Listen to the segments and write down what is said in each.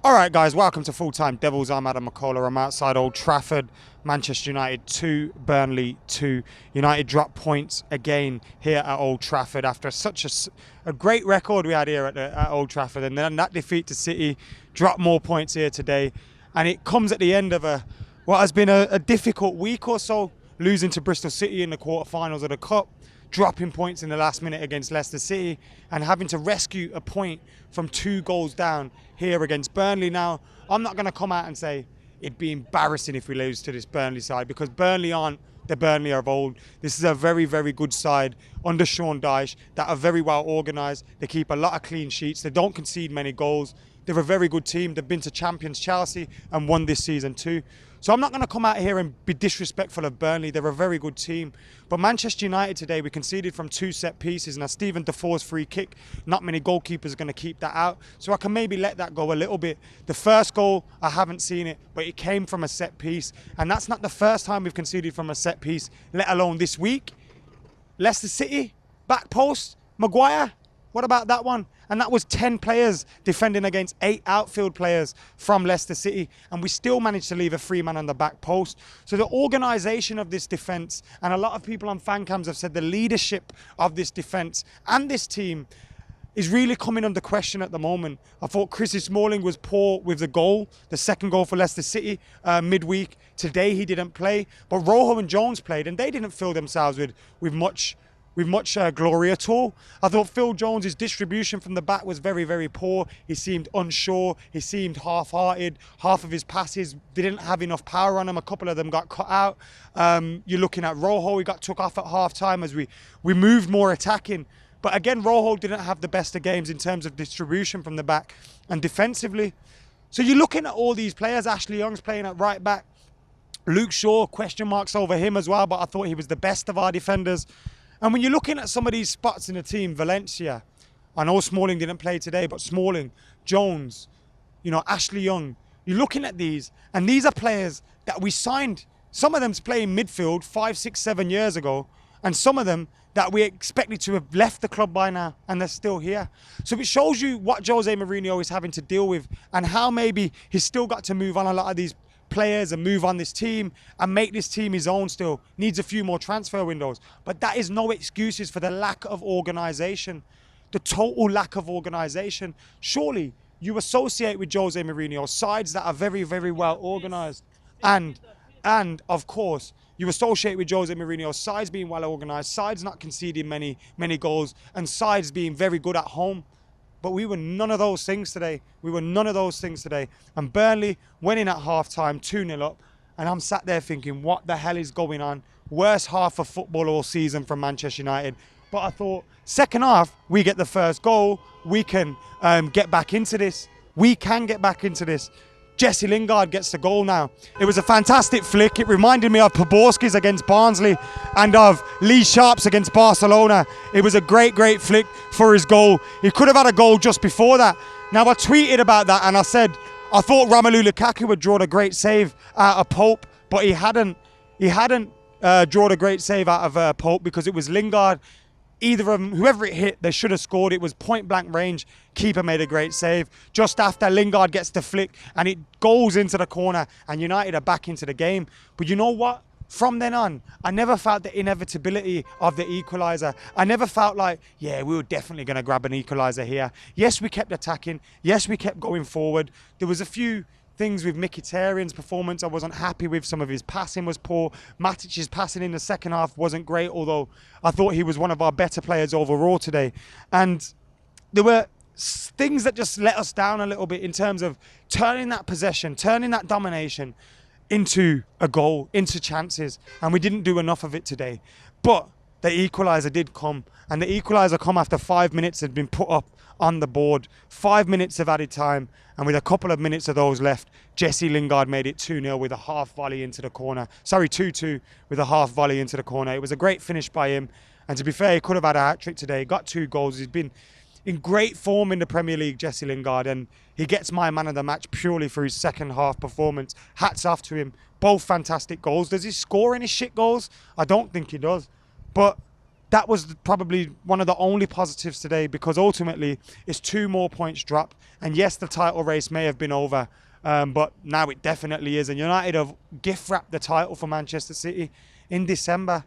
All right, guys, welcome to Full Time Devils. I'm Adam McKola. I'm outside Old Trafford. Manchester United 2, Burnley 2. United dropped points again here at Old Trafford after such a great record we had here at Old Trafford. And then that defeat to City dropped more points here today. And it comes at the end of what has been a difficult week or so, losing to Bristol City in the quarterfinals of the Cup, dropping points in the last minute against Leicester City, and having to rescue a point from 2 goals down here against Burnley. Now, I'm not going to come out and say it'd be embarrassing if we lose to this Burnley side, because Burnley aren't the Burnley of old. This is a very, very good side under Sean Dyche that are very well organised. They keep a lot of clean sheets. They don't concede many goals. They're a very good team. They've been to champions Chelsea and won this season too. So I'm not going to come out here and be disrespectful of Burnley. They're a very good team. But Manchester United today, we conceded from 2 set pieces. Now, Stephen Defoe's free kick, not many goalkeepers are going to keep that out. So I can maybe let that go a little bit. The first goal, I haven't seen it, but it came from a set piece. And that's not the first time we've conceded from a set piece, let alone this week. Leicester City, back post, Maguire. What about that one? And that was 10 players defending against 8 outfield players from Leicester City. And we still managed to leave a free man on the back post. So the organisation of this defence, and a lot of people on fan cams have said the leadership of this defence and this team is really coming under question at the moment. I thought Chris Smalling was poor with the goal, the second goal for Leicester City midweek. Today he didn't play, but Rojo and Jones played, and they didn't fill themselves with much glory at all. I thought Phil Jones' distribution from the back was very, very poor. He seemed unsure. He seemed half-hearted. Half of his passes didn't have enough power on them. A couple of them got cut out. You're looking at Rojo. He got took off at half-time as we moved more attacking. But again, Rojo didn't have the best of games in terms of distribution from the back and defensively. So you're looking at all these players. Ashley Young's playing at right back. Luke Shaw, question marks over him as well, but I thought he was the best of our defenders. And when you're looking at some of these spots in the team, Valencia, I know Smalling didn't play today, but Smalling, Jones, Ashley Young, you're looking at these, and these are players that we signed. Some of them to play in midfield 5, 6, 7 years ago, and some of them that we expected to have left the club by now, and they're still here. So it shows you what Jose Mourinho is having to deal with, and how maybe he's still got to move on a lot of these players and move on this team and make this team his own still. Needs a few more transfer windows. But that is no excuses for the lack of organisation, the total lack of organisation. Surely you associate with Jose Mourinho sides that are very, very well organised. And of course, you associate with Jose Mourinho sides being well organised, sides not conceding many goals, and sides being very good at home. But we were none of those things today. And Burnley went in at half-time, 2-0 up. And I'm sat there thinking, what the hell is going on? Worst half of football all season from Manchester United. But I thought, second half, we get the first goal. We can get back into this. We can get back into this. Jesse Lingard gets the goal now. It was a fantastic flick. It reminded me of Poborski's against Barnsley and of Lee Sharp's against Barcelona. It was a great, great flick for his goal. He could have had a goal just before that. Now, I tweeted about that and I said, I thought Romelu Lukaku had drawn a great save out of Pope, but he hadn't drawn a great save out of Pope, because it was Lingard. Either of them, whoever it hit, they should have scored. It was point blank range. Keeper made a great save. Just after, Lingard gets the flick and it goes into the corner, and United are back into the game. But you know what? From then on, I never felt the inevitability of the equaliser. I never felt like, yeah, we were definitely going to grab an equaliser here. Yes, we kept attacking. Yes, we kept going forward. There was a few things with Mkhitaryan's performance I wasn't happy with. Some of his passing was poor. Matic's passing in the second half wasn't great, although I thought he was one of our better players overall today. And there were things that just let us down a little bit in terms of turning that possession, turning that domination into a goal, into chances. And we didn't do enough of it today. But the equaliser did come. And the equaliser come after 5 minutes had been put up on the board. 5 minutes of added time. And with a couple of minutes of those left, Jesse Lingard made it 2-0 with a half volley into the corner. Sorry, 2-2 with a half volley into the corner. It was a great finish by him. And to be fair, he could have had a hat-trick today. He got 2 goals. He's been in great form in the Premier League, Jesse Lingard. And he gets my man of the match purely for his second half performance. Hats off to him. Both fantastic goals. Does he score any shit goals? I don't think he does. But that was probably one of the only positives today, because ultimately it's 2 more points drop. And yes, the title race may have been over, but now it definitely is. And United have gift wrapped the title for Manchester City in December.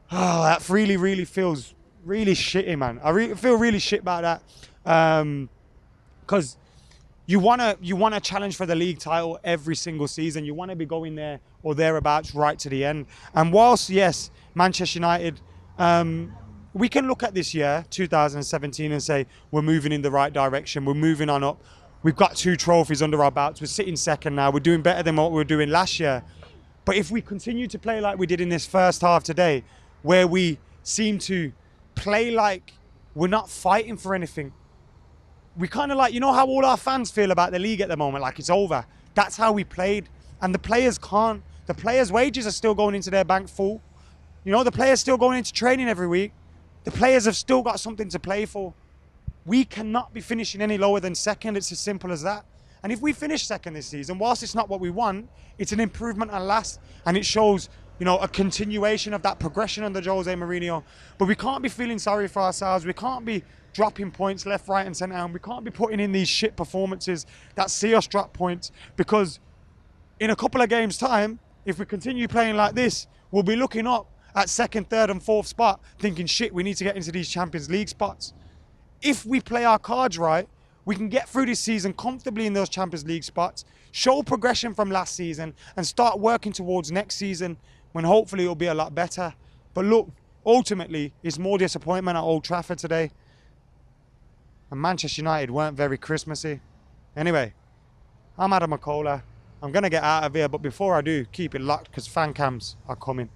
Oh, that really feels really shitty, man. I feel really shit about that, because you wanna challenge for the league title every single season. You want to be going there or thereabouts right to the end. And whilst yes, Manchester United, we can look at this year 2017 and say we're moving in the right direction. We're moving on up. We've got 2 trophies under our belts. We're sitting second now. We're doing better than what we were doing last year. But if we continue to play like we did in this first half today, where we seem to play like we're not fighting for anything, we kind of like, you know how all our fans feel about the league at the moment, like it's over. That's how we played. And the players can't. The players' wages are still going into their bank full. You know, the players still going into training every week. The players have still got something to play for. We cannot be finishing any lower than second. It's as simple as that. And if we finish second this season, whilst it's not what we want, it's an improvement on last. And it shows, you know, a continuation of that progression under Jose Mourinho. But we can't be feeling sorry for ourselves. We can't be dropping points left, right and centre. And we can't be putting in these shit performances that see us drop points, because in a couple of games' time, if we continue playing like this, we'll be looking up at 2nd, 3rd and 4th spot thinking, shit, we need to get into these Champions League spots. If we play our cards right, we can get through this season comfortably in those Champions League spots, show progression from last season and start working towards next season when hopefully it'll be a lot better. But look, ultimately, it's more disappointment at Old Trafford today. And Manchester United weren't very Christmassy. Anyway, I'm Adam McKola. I'm going to get out of here, but before I do, keep it locked because fan cams are coming.